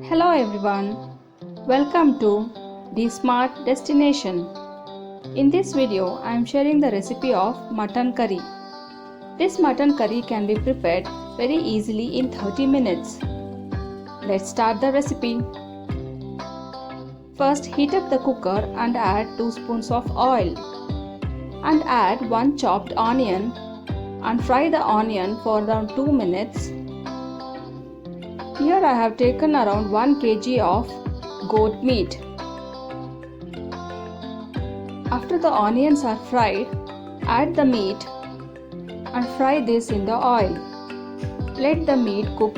Hello everyone, welcome to the Smart Destination. In this video, I am sharing the recipe of mutton curry. This mutton curry can be prepared very easily in 30 minutes. Let's start the recipe. First, heat up the cooker and add 2 spoons of oil and add 1 chopped onion and fry the onion for around 2 minutes. Here I have taken around 1 kg of goat meat. After the onions are fried, add the meat and fry this in the oil. Let the meat cook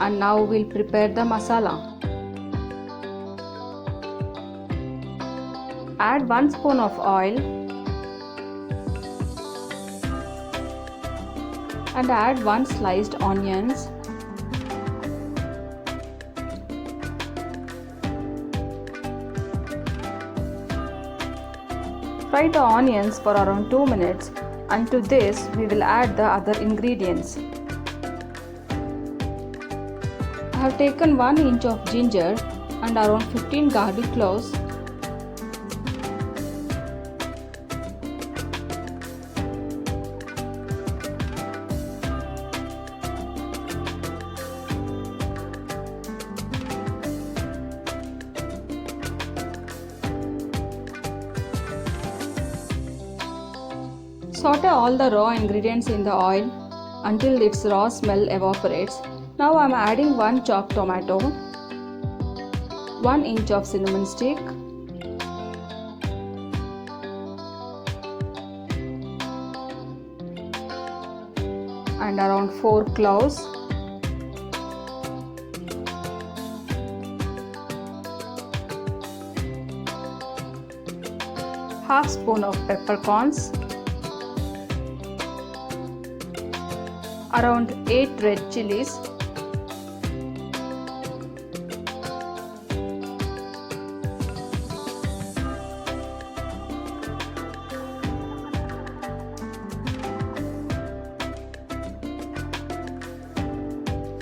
and now we'll prepare the masala. Add 1 spoon of oil and add 1 sliced onions. Fry the onions for around 2 minutes and to this we will add the other ingredients. I have taken 1 inch of ginger and around 15 garlic cloves. Saute all the raw ingredients in the oil until its raw smell evaporates. Now I am adding 1 chopped tomato, 1 inch of cinnamon stick, and around 4 cloves, half spoon of peppercorns, around 8 red chilies,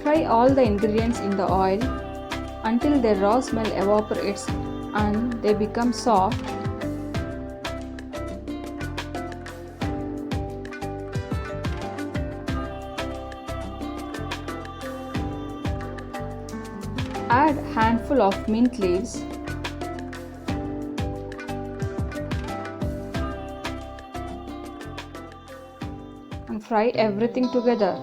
fry all the ingredients in the oil until their raw smell evaporates and they become soft. Add handful of mint leaves and fry everything together.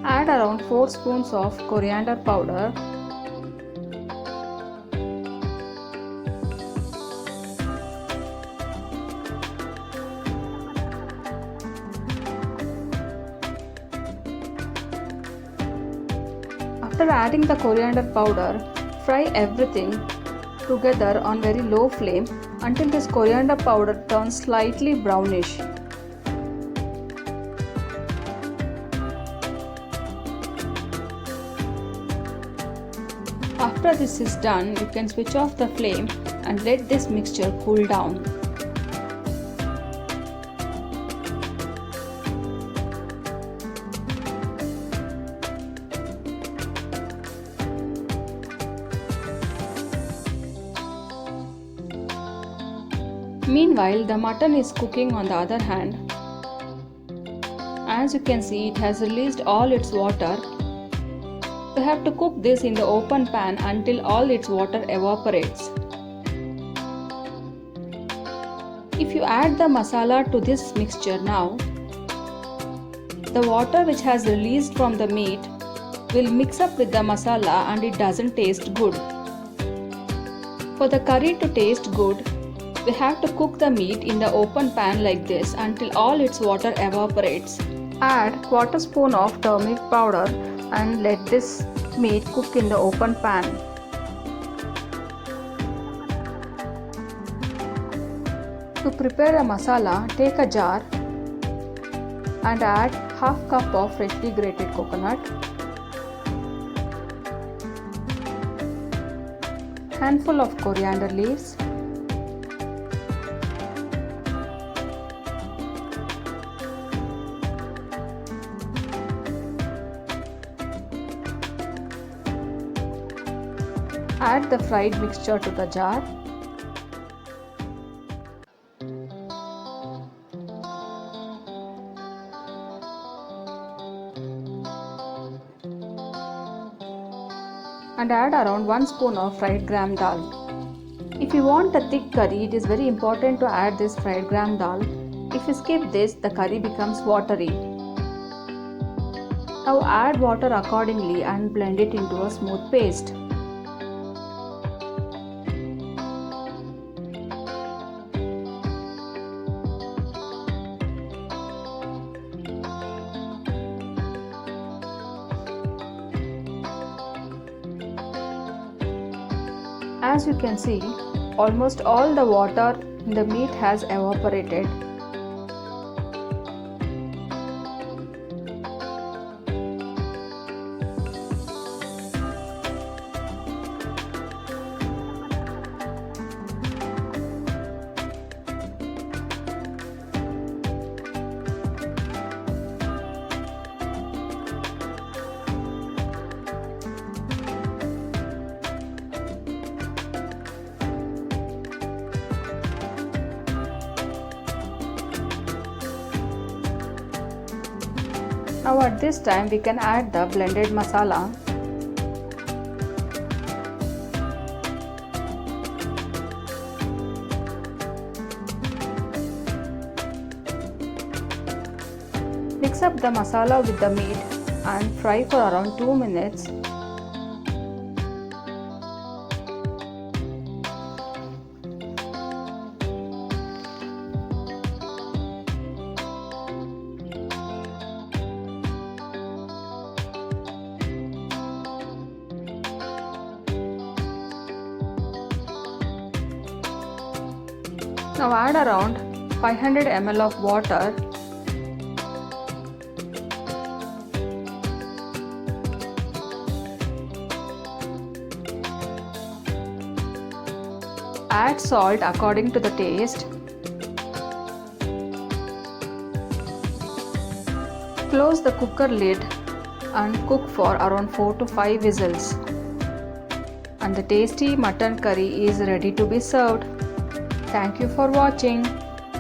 Add around 4 spoons of coriander powder, After adding the coriander powder, fry everything together on very low flame until this coriander powder turns slightly brownish. After this is done, you can switch off the flame and let this mixture cool down. Meanwhile, the mutton is cooking on the other hand. As you can see, it has released all its water. We have to cook this in the open pan until all its water evaporates. If you add the masala to this mixture now, the water which has released from the meat will mix up with the masala and it doesn't taste good. For the curry to taste good, we have to cook the meat in the open pan like this until all its water evaporates. Add quarter spoon of turmeric powder and let this meat cook in the open pan. To prepare a masala, take a jar and add half cup of freshly grated coconut, handful of coriander leaves, add the fried mixture to the jar, and add around 1 spoon of fried gram dal. If you want a thick curry, it is very important to add this fried gram dal. If you skip this, the curry becomes watery. Now add water accordingly and blend it into a smooth paste. As you can see, almost all the water in the meat has evaporated. Now at this time we can add the blended masala. Mix up the masala with the meat and fry for around 2 minutes. Now add around 500 ml of water . Add salt according to the taste. Close the cooker lid and cook for around 4 to 5 whistles. And the tasty mutton curry is ready to be served. Thank you for watching.